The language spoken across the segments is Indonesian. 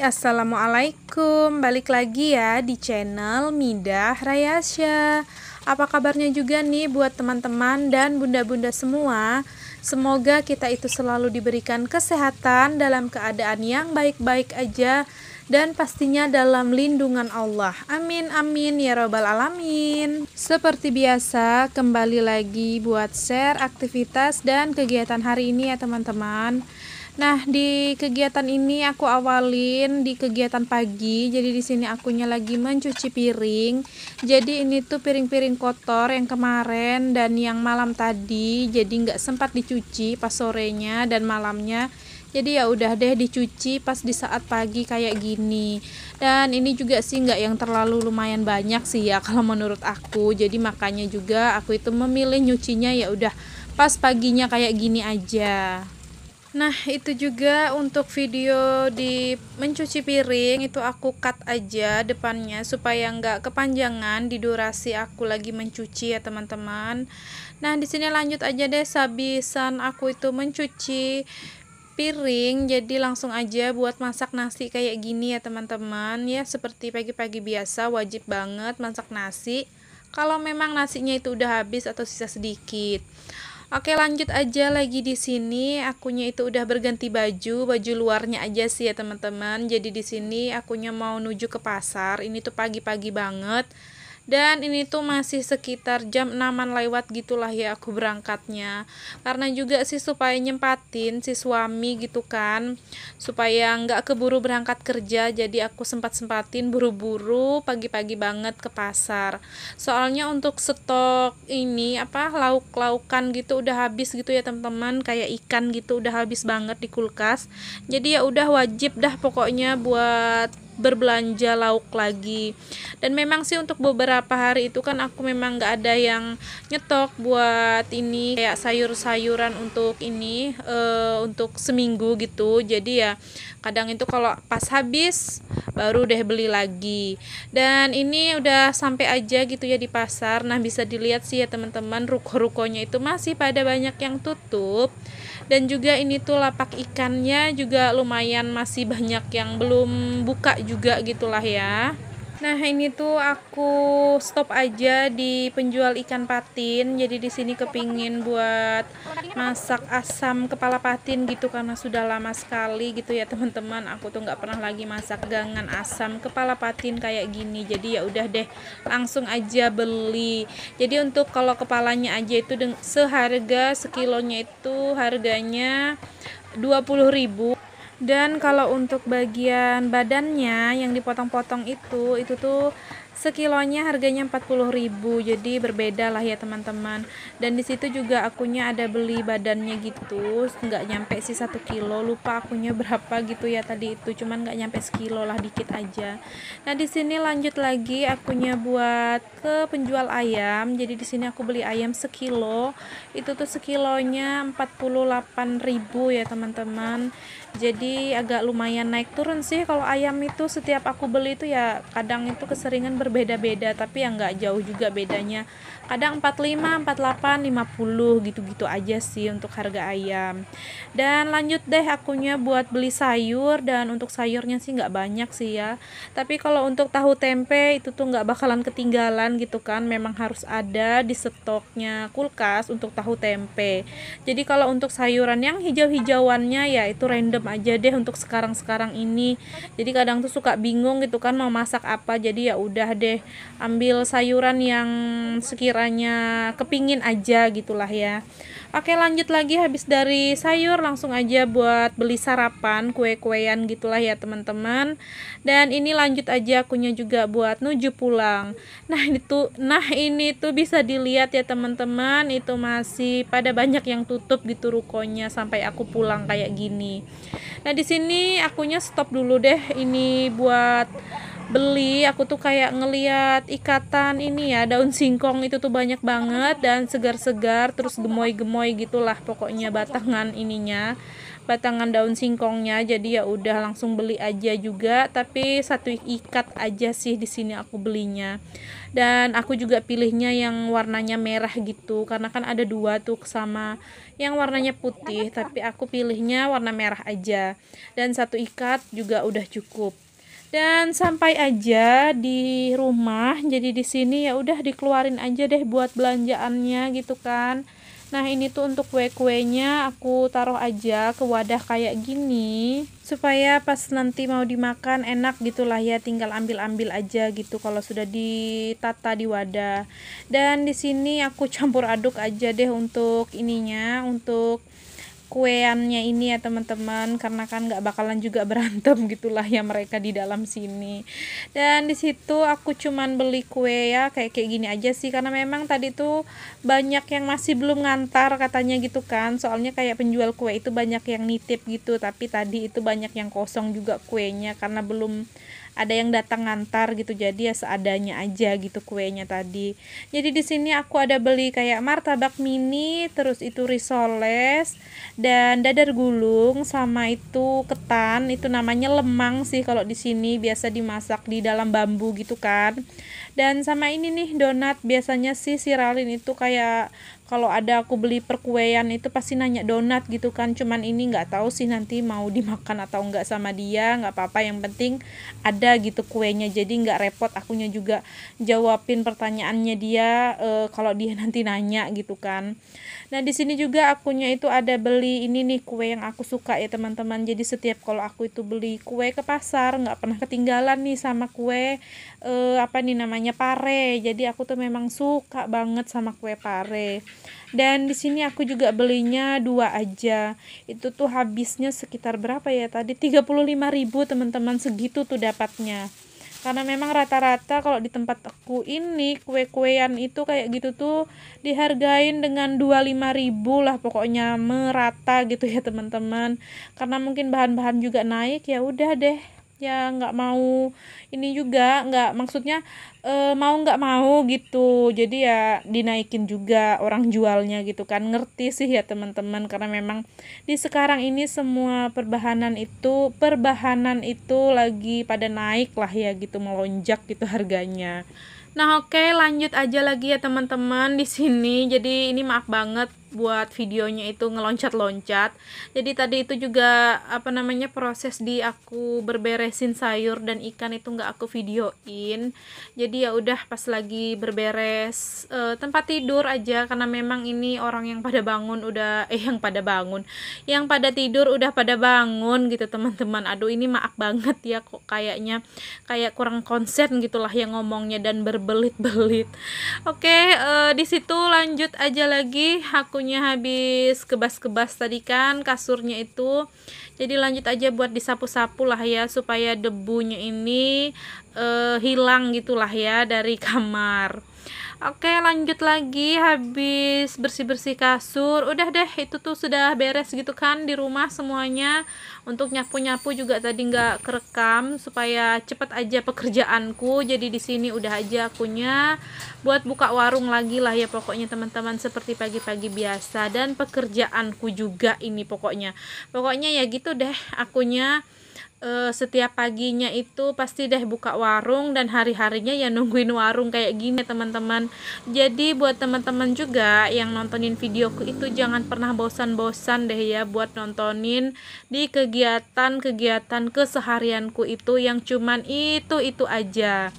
Assalamualaikum. Balik lagi ya di channel Midah Rayasya. Apa kabarnya juga nih buat teman-teman dan bunda-bunda semua. Semoga kita itu selalu diberikan kesehatan dalam keadaan yang baik-baik aja, dan pastinya dalam lindungan Allah. Amin amin ya robbal alamin. Seperti biasa, kembali lagi buat share aktivitas dan kegiatan hari ini ya teman-teman. Nah, di kegiatan ini aku awalin di kegiatan pagi. Jadi di sini akunya lagi mencuci piring. Jadi ini tuh piring-piring kotor yang kemarin dan yang malam tadi. Jadi nggak sempat dicuci pas sorenya dan malamnya. Jadi ya udah deh dicuci pas di saat pagi kayak gini. Dan ini juga sih nggak yang terlalu lumayan banyak sih ya kalau menurut aku. Jadi makanya juga aku itu memilih nyucinya ya udah pas paginya kayak gini aja. Nah, itu juga untuk video di mencuci piring itu aku cut aja depannya supaya nggak kepanjangan di durasi aku lagi mencuci ya teman-teman. Nah, di sini lanjut aja deh, sehabisan aku itu mencuci piring, jadi langsung aja buat masak nasi kayak gini ya teman-teman. Ya, seperti pagi-pagi biasa wajib banget masak nasi. Kalau memang nasinya itu udah habis atau sisa sedikit. Oke, lanjut aja lagi di sini. Akunya itu udah berganti baju luarnya aja sih ya teman-teman. Jadi di sini akunya mau nuju ke pasar. Ini tuh pagi-pagi banget. Dan ini tuh masih sekitar jam 6-an lewat gitulah ya aku berangkatnya. Karena juga sih supaya nyempatin si suami gitu kan, supaya nggak keburu berangkat kerja. Jadi aku sempat-sempatin buru-buru pagi-pagi banget ke pasar. Soalnya untuk stok ini lauk-laukan gitu udah habis gitu ya teman-teman, kayak ikan gitu udah habis banget di kulkas. Jadi ya udah wajib dah pokoknya buat berbelanja lauk lagi. Dan memang sih untuk beberapa hari itu kan aku memang nggak ada yang nyetok buat ini kayak sayur-sayuran untuk ini untuk seminggu gitu. Jadi ya kadang itu kalau pas habis baru deh beli lagi. Dan ini udah sampai aja gitu ya di pasar. Nah, bisa dilihat sih ya teman-teman, ruko-rukonya itu masih pada banyak yang tutup. Dan juga ini tuh lapak ikannya juga lumayan masih banyak yang belum buka juga gitulah ya. Nah, ini tuh aku stop aja di penjual ikan patin. Jadi di sini kepingin buat masak asam kepala patin gitu karena sudah lama sekali gitu ya teman-teman. Aku tuh nggak pernah lagi masak gangan asam kepala patin kayak gini. Jadi ya udah deh langsung aja beli. Jadi untuk kalau kepalanya aja itu seharga sekilonya itu harganya 20.000. Dan kalau untuk bagian badannya yang dipotong-potong itu tuh sekilonya harganya 40.000. Jadi berbeda lah ya teman-teman. Dan di situ juga akunya ada beli badannya gitu, nggak nyampe sih 1 kilo, lupa akunya berapa gitu ya tadi itu, cuman nggak nyampe sekilo lah, dikit aja. Nah, di sini lanjut lagi akunya buat ke penjual ayam. Jadi di sini aku beli ayam sekilo, itu tuh sekilonya 48.000 ya teman-teman. Jadi agak lumayan naik turun sih kalau ayam itu, setiap aku beli itu ya kadang itu keseringan berbeda-beda, tapi ya nggak jauh juga bedanya, kadang 45, 48, 50 gitu-gitu aja sih untuk harga ayam. Dan lanjut deh akunya buat beli sayur, dan untuk sayurnya sih nggak banyak sih ya, tapi kalau untuk tahu tempe itu tuh nggak bakalan ketinggalan gitu kan, memang harus ada di stoknya kulkas untuk tahu tempe. Jadi kalau untuk sayuran yang hijau-hijauannya ya itu random aja deh untuk sekarang-sekarang ini. Jadi kadang tuh suka bingung gitu kan mau masak apa, jadi ya udah deh ambil sayuran yang sekiranya kepingin aja gitulah ya. Oke, lanjut lagi, habis dari sayur langsung aja buat beli sarapan, kue-kuean gitulah ya teman-teman. Dan ini lanjut aja akunya juga buat nuju pulang. Nah ini tuh bisa dilihat ya teman-teman, itu masih pada banyak yang tutup gitu rukonya sampai aku pulang kayak gini. Nah, di sini akunya stop dulu deh ini buat beli. Aku tuh kayak ngeliat ikatan ini ya, daun singkong itu tuh banyak banget dan segar-segar, terus gemoy-gemoy gitulah pokoknya batangan ininya, batangan daun singkongnya, jadi ya udah langsung beli aja juga, tapi satu ikat aja sih di sini aku belinya. Dan aku juga pilihnya yang warnanya merah gitu, karena kan ada dua tuh sama yang warnanya putih, tapi aku pilihnya warna merah aja. Dan satu ikat juga udah cukup. Dan sampai aja di rumah, jadi di sini ya udah dikeluarin aja deh buat belanjaannya gitu kan. Nah, ini tuh untuk kue-kuenya aku taruh aja ke wadah kayak gini supaya pas nanti mau dimakan enak gitulah ya, tinggal ambil-ambil aja gitu kalau sudah ditata di wadah. Dan di sini aku campur aduk aja deh untuk ininya, untuk kueannya ini ya teman-teman, karena kan nggak bakalan juga berantem gitulah ya mereka di dalam sini. Dan di situ aku cuman beli kue ya kayak gini aja sih, karena memang tadi tuh banyak yang masih belum ngantar katanya gitu kan, soalnya kayak penjual kue itu banyak yang nitip gitu, tapi tadi itu banyak yang kosong juga kuenya karena belum ada yang datang ngantar gitu, jadi ya seadanya aja gitu kuenya tadi. Jadi di sini aku ada beli kayak martabak mini, terus itu risoles dan dadar gulung, sama itu ketan, itu namanya lemang sih kalau di sini, biasa dimasak di dalam bambu gitu kan. Dan sama ini nih donat, biasanya sih si Ralin itu kayak kalau ada aku beli perkuean itu pasti nanya donat gitu kan, cuman ini nggak tahu sih nanti mau dimakan atau enggak sama dia, nggak apa-apa, yang penting ada gitu kuenya, jadi nggak repot akunya juga jawabin pertanyaannya dia kalau dia nanti nanya gitu kan. Nah, di sini juga akunya itu ada beli ini nih kue yang aku suka ya teman-teman. Jadi setiap kalau aku itu beli kue ke pasar nggak pernah ketinggalan nih sama kue apa nih namanya, pare. Jadi aku tuh memang suka banget sama kue pare. Dan di sini aku juga belinya dua aja. Itu tuh habisnya sekitar berapa ya tadi? 35.000 teman-teman, segitu tuh dapatnya. Karena memang rata-rata kalau di tempat aku ini kue-kuean itu kayak gitu tuh dihargain dengan 25.000 lah, pokoknya merata gitu ya teman-teman. Karena mungkin bahan-bahan juga naik, ya udah deh ya nggak mau ini juga, nggak maksudnya mau nggak mau gitu, jadi ya dinaikin juga orang jualnya gitu kan. Ngerti sih ya teman-teman, karena memang di sekarang ini semua perbahanan itu lagi pada naik lah ya gitu, melonjak gitu harganya. Nah, oke, lanjut aja lagi ya teman-teman di sini. Jadi ini maaf banget buat videonya itu ngeloncat-loncat. Jadi tadi itu juga apa namanya, proses di aku berberesin sayur dan ikan itu nggak aku videoin. Jadi ya udah pas lagi berberes tempat tidur aja, karena memang ini orang yang pada bangun udah yang pada tidur udah pada bangun gitu teman-teman. Aduh, ini maaf banget ya, kok kayaknya kayak kurang konsen gitulah yang ngomongnya dan berbelit-belit. Oke, di situ lanjut aja lagi, akunya habis kebas-kebas tadi kan kasurnya itu, jadi lanjut aja buat disapu-sapu lah ya supaya debunya ini hilang gitulah ya dari kamar. Oke, lanjut lagi, habis bersih-bersih kasur, udah deh itu tuh sudah beres gitu kan di rumah semuanya. Untuk nyapu-nyapu juga tadi nggak kerekam supaya cepet aja pekerjaanku. Jadi di sini udah aja akunya buat buka warung lagi lah ya pokoknya teman-teman, seperti pagi-pagi biasa. Dan pekerjaanku juga ini pokoknya ya gitu deh akunya. Setiap paginya itu pasti deh buka warung, dan hari-harinya ya nungguin warung kayak gini teman-teman. Jadi buat teman-teman juga yang nontonin videoku itu jangan pernah bosan-bosan deh ya buat nontonin di kegiatan-kegiatan keseharianku itu yang cuman itu aja.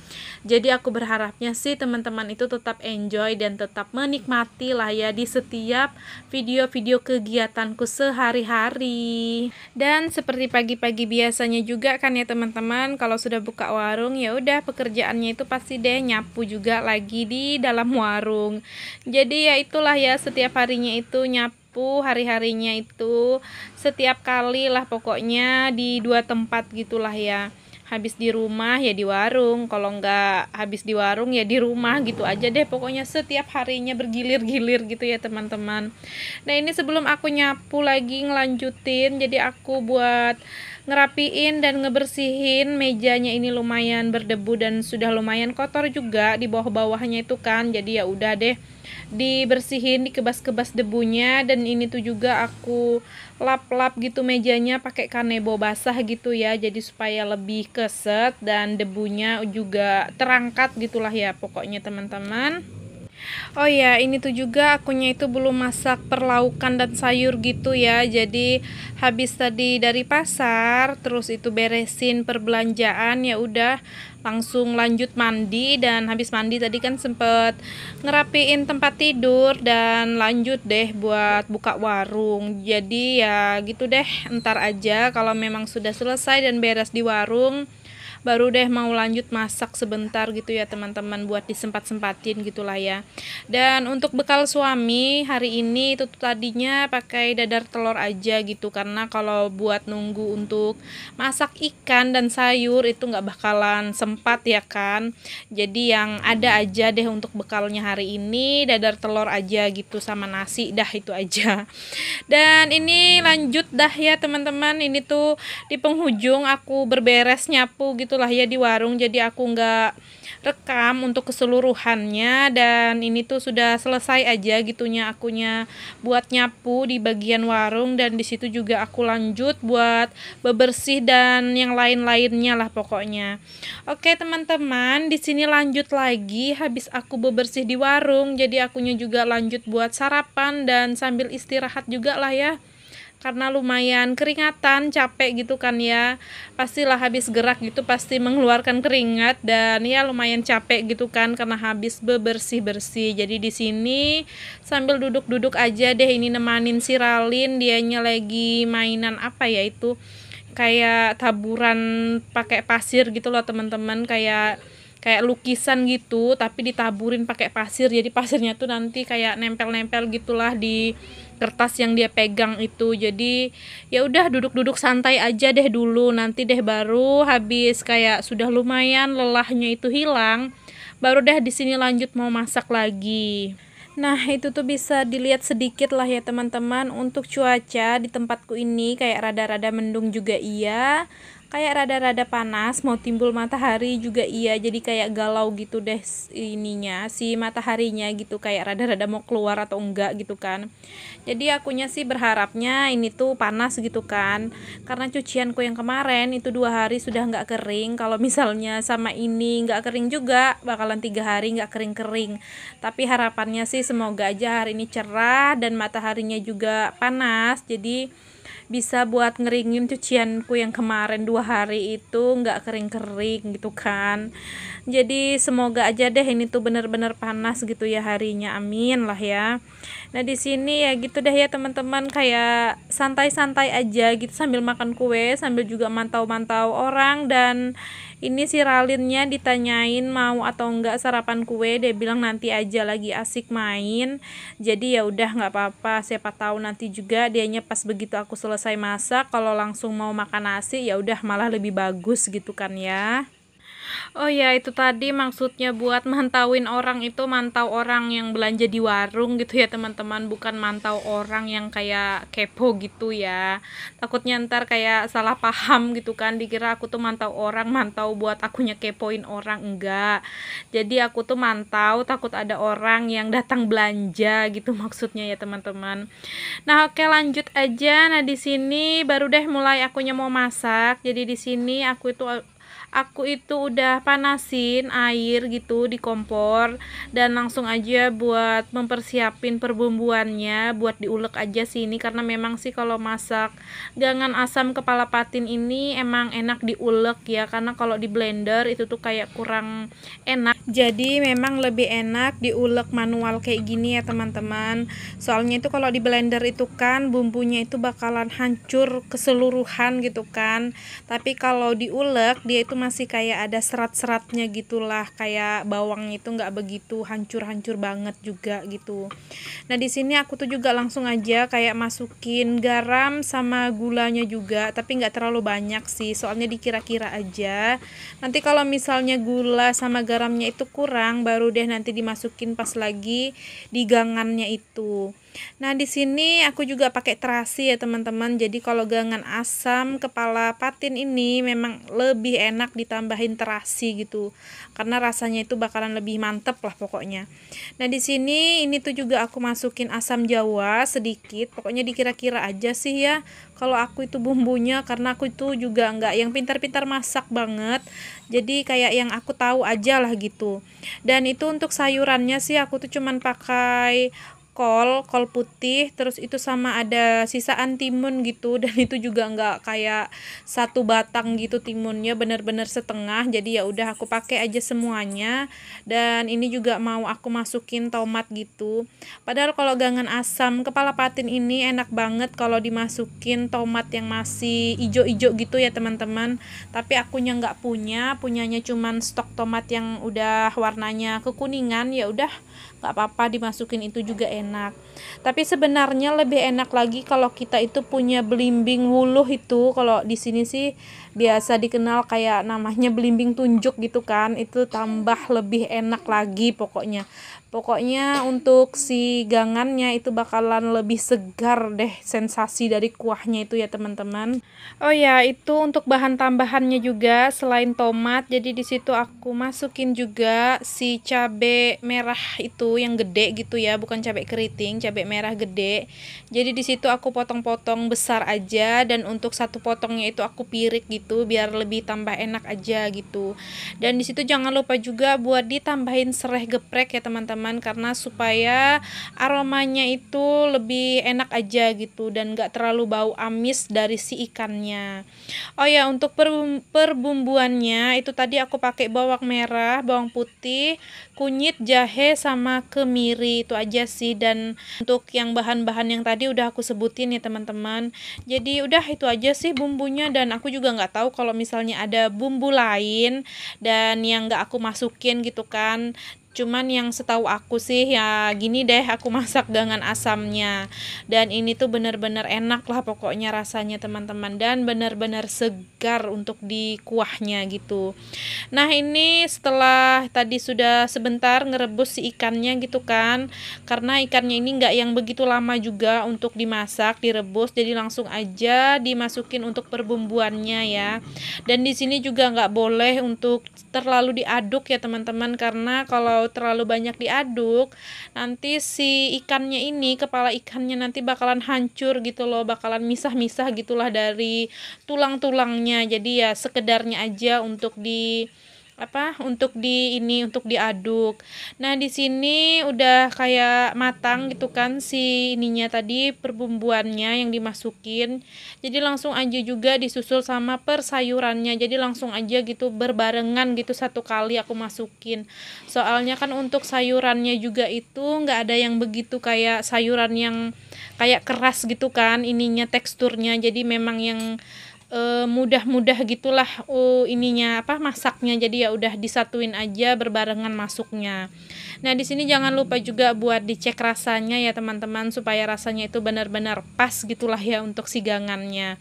Jadi aku berharapnya sih teman-teman itu tetap enjoy dan tetap menikmati lah ya di setiap video-video kegiatanku sehari-hari. Dan seperti pagi-pagi biasanya juga kan ya teman-teman, kalau sudah buka warung ya udah pekerjaannya itu pasti deh nyapu juga lagi di dalam warung. Jadi ya itulah ya, setiap harinya itu nyapu, hari-harinya itu setiap kali lah pokoknya di dua tempat gitulah ya. Habis di rumah ya di warung, kalau nggak habis di warung ya di rumah, gitu aja deh pokoknya setiap harinya bergilir-gilir gitu ya teman-teman. Nah, ini sebelum aku nyapu lagi ngelanjutin, jadi aku buat ngerapiin dan ngebersihin mejanya. Ini lumayan berdebu dan sudah lumayan kotor juga di bawah-bawahnya itu kan. Jadi ya udah deh dibersihin, dikebas-kebas debunya. Dan ini tuh juga aku lap-lap gitu mejanya pakai kanebo basah gitu ya, jadi supaya lebih keset dan debunya juga terangkat gitulah ya pokoknya teman-teman. Oh ya, ini tuh juga akunya itu belum masak perlaukan dan sayur gitu ya. Jadi habis tadi dari pasar, terus itu beresin perbelanjaan, ya udah langsung lanjut mandi. Dan habis mandi tadi kan sempet ngerapiin tempat tidur dan lanjut deh buat buka warung. Jadi ya gitu deh, entar aja kalau memang sudah selesai dan beres di warung, baru deh mau lanjut masak sebentar gitu ya teman-teman, buat disempat-sempatin gitulah ya. Dan untuk bekal suami hari ini itu tadinya pakai dadar telur aja gitu, karena kalau buat nunggu untuk masak ikan dan sayur itu nggak bakalan sempat ya kan. Jadi yang ada aja deh untuk bekalnya hari ini, dadar telur aja gitu sama nasi, dah itu aja. Dan ini lanjut dah ya teman-teman, ini tuh di penghujung aku berberes nyapu gitulah ya di warung, jadi aku nggak rekam untuk keseluruhannya. Dan ini tuh sudah selesai aja gitunya akunya buat nyapu di bagian warung, dan di situ juga aku lanjut buat bebersih dan yang lain-lainnya lah pokoknya. Oke teman-teman, di sini lanjut lagi habis aku bebersih di warung, jadi akunya juga lanjut buat sarapan dan sambil istirahat juga lah ya, karena lumayan keringatan, capek gitu kan ya. Pastilah habis gerak gitu pasti mengeluarkan keringat, dan ya lumayan capek gitu kan karena habis bebersih-bersih. Jadi di sini sambil duduk-duduk aja deh, ini nemanin si Ralin, dianya lagi mainan apa ya itu, kayak taburan pakai pasir gitu loh teman-teman, kayak lukisan gitu tapi ditaburin pakai pasir, jadi pasirnya tuh nanti kayak nempel-nempel gitulah di kertas yang dia pegang itu. Jadi ya udah duduk-duduk santai aja deh dulu, nanti deh baru habis kayak sudah lumayan lelahnya itu hilang, baru deh di sini lanjut mau masak lagi. Nah itu tuh bisa dilihat sedikit lah ya teman-teman, untuk cuaca di tempatku ini kayak rada-rada mendung juga iya, kayak rada-rada panas, mau timbul matahari juga iya. Jadi kayak galau gitu deh ininya, si mataharinya gitu, kayak rada-rada mau keluar atau enggak gitu kan. Jadi akunya sih berharapnya ini tuh panas gitu kan, karena cucianku yang kemarin itu 2 hari sudah nggak kering. Kalau misalnya sama ini nggak kering juga bakalan 3 hari nggak kering-kering. Tapi harapannya sih semoga aja hari ini cerah dan mataharinya juga panas, jadi bisa buat ngeringin cucianku yang kemarin 2 hari itu nggak kering-kering gitu kan. Jadi semoga aja deh ini tuh bener-bener panas gitu ya harinya, amin lah ya. Nah di sini ya gitu deh ya teman-teman, kayak santai-santai aja gitu sambil makan kue, sambil juga mantau-mantau orang. Dan ini si Ralinnya ditanyain mau atau enggak sarapan kue, dia bilang nanti aja lagi asik main. Jadi ya udah nggak apa-apa, siapa tahu nanti juga dianya pas begitu aku selesai masak, kalau langsung mau makan nasi ya udah malah lebih bagus gitu kan ya. Oh ya, itu tadi maksudnya buat mantauin orang itu mantau orang yang belanja di warung gitu ya teman-teman, bukan mantau orang yang kayak kepo gitu ya. Takutnya ntar kayak salah paham gitu kan, dikira aku tuh mantau orang, mantau buat akunya kepoin orang, enggak. Jadi aku tuh mantau takut ada orang yang datang belanja gitu maksudnya ya teman-teman. Nah, oke lanjut aja. Nah, di sini baru deh mulai akunya mau masak. Jadi di sini aku itu udah panasin air gitu di kompor, dan langsung aja buat mempersiapin perbumbuannya buat diulek aja sih ini, karena memang sih kalau masak gangan asam kepala patin ini emang enak diulek ya, karena kalau di blender itu tuh kayak kurang enak. Jadi memang lebih enak diulek manual kayak gini ya teman-teman. Soalnya itu kalau di blender itu kan bumbunya itu bakalan hancur keseluruhan gitu kan. Tapi kalau diulek dia itu masih kayak ada serat-seratnya gitulah, kayak bawangnya itu nggak begitu hancur-hancur banget juga gitu. Nah di sini aku tuh juga langsung aja kayak masukin garam sama gulanya juga, tapi nggak terlalu banyak sih, soalnya dikira-kira aja. Nanti kalau misalnya gula sama garamnya itu kurang, baru deh nanti dimasukin pas lagi di gangannya itu. Nah, di sini aku juga pakai terasi ya teman-teman. Jadi kalau gangan asam kepala patin ini memang lebih enak ditambahin terasi gitu. Karena rasanya itu bakalan lebih mantep lah pokoknya. Nah, di sini ini tuh juga aku masukin asam jawa sedikit. Pokoknya dikira-kira aja sih ya. Kalau aku itu bumbunya, karena aku itu juga nggak yang pintar-pintar masak banget. Jadi kayak yang aku tahu aja lah gitu. Dan itu untuk sayurannya sih aku tuh cuman pakai kol putih, terus itu sama ada sisaan timun gitu, dan itu juga nggak kayak satu batang gitu timunnya, bener-bener setengah. Jadi ya udah aku pakai aja semuanya. Dan ini juga mau aku masukin tomat gitu. Padahal kalau gangan asam kepala patin ini enak banget kalau dimasukin tomat yang masih ijo-ijo gitu ya teman-teman. Tapi akunya nggak punyanya cuman stok tomat yang udah warnanya kekuningan. Ya udah nggak apa-apa dimasukin, itu juga enak. Tapi sebenarnya lebih enak lagi kalau kita itu punya belimbing wuluh itu. Kalau di sini sih biasa dikenal kayak namanya belimbing tunjuk gitu kan, itu tambah lebih enak lagi pokoknya untuk si gangannya itu bakalan lebih segar deh sensasi dari kuahnya itu ya teman-teman. Oh ya, itu untuk bahan tambahannya juga selain tomat, jadi di situ aku masukin juga si cabai merah itu yang gede gitu ya, bukan cabai keriting, cabai merah gede. Jadi di situ aku potong-potong besar aja, dan untuk satu potongnya itu aku pirik gitu biar lebih tambah enak aja gitu. Dan di situ jangan lupa juga buat ditambahin serai geprek ya teman-teman, karena supaya aromanya itu lebih enak aja gitu dan gak terlalu bau amis dari si ikannya. Oh ya, untuk perbumbuannya itu tadi aku pakai bawang merah, bawang putih, kunyit, jahe, sama kemiri, itu aja sih. Dan untuk yang bahan-bahan yang tadi udah aku sebutin ya teman-teman. Jadi udah itu aja sih bumbunya, dan aku juga nggak tahu kalau misalnya ada bumbu lain dan yang nggak aku masukin gitu kan. Cuman yang setahu aku sih ya gini deh aku masak dengan asamnya. Dan ini tuh bener-bener enak lah pokoknya rasanya teman-teman, dan bener-bener segar untuk di kuahnya gitu. Nah, ini setelah tadi sudah sebentar ngerebus si ikannya gitu kan, karena ikannya ini nggak yang begitu lama juga untuk dimasak direbus, jadi langsung aja dimasukin untuk perbumbuannya ya. Dan di sini juga nggak boleh untuk terlalu diaduk ya teman-teman, karena kalau terlalu banyak diaduk nanti si ikannya ini, kepala ikannya nanti bakalan hancur gitu loh, bakalan misah-misah gitulah dari tulang-tulangnya. Jadi ya sekedarnya aja untuk untuk diaduk. Nah, di sini udah kayak matang gitu kan si ininya tadi perbumbuannya yang dimasukin. Jadi langsung aja juga disusul sama persayurannya. Jadi langsung aja gitu berbarengan gitu satu kali aku masukin. Soalnya kan untuk sayurannya juga itu nggak ada yang begitu kayak sayuran yang kayak keras gitu kan ininya teksturnya. Jadi memang yang mudah-mudah gitulah ininya masaknya. Jadi ya udah disatuin aja berbarengan masuknya. Nah, di sini jangan lupa juga buat dicek rasanya ya teman-teman, supaya rasanya itu benar-benar pas gitulah ya untuk si gangannya.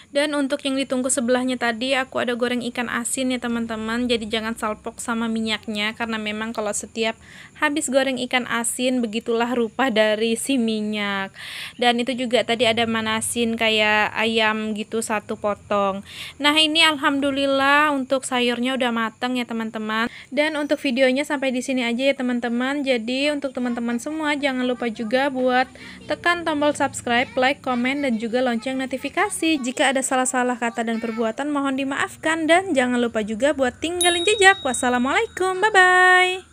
Dan untuk yang ditunggu sebelahnya tadi aku ada goreng ikan asin ya teman-teman. Jadi jangan salpok sama minyaknya, karena memang kalau setiap habis goreng ikan asin begitulah rupa dari si minyak. Dan itu juga tadi ada manasin kayak ayam gitu satu potong. Nah, ini alhamdulillah untuk sayurnya udah matang ya teman-teman. Dan untuk videonya sampai di sini aja ya teman-teman. Jadi untuk teman-teman semua jangan lupa juga buat tekan tombol subscribe, like, komen, dan juga lonceng notifikasi. Jika ada salah-salah kata dan perbuatan mohon dimaafkan, dan jangan lupa juga buat tinggalin jejak. Wassalamualaikum, bye-bye.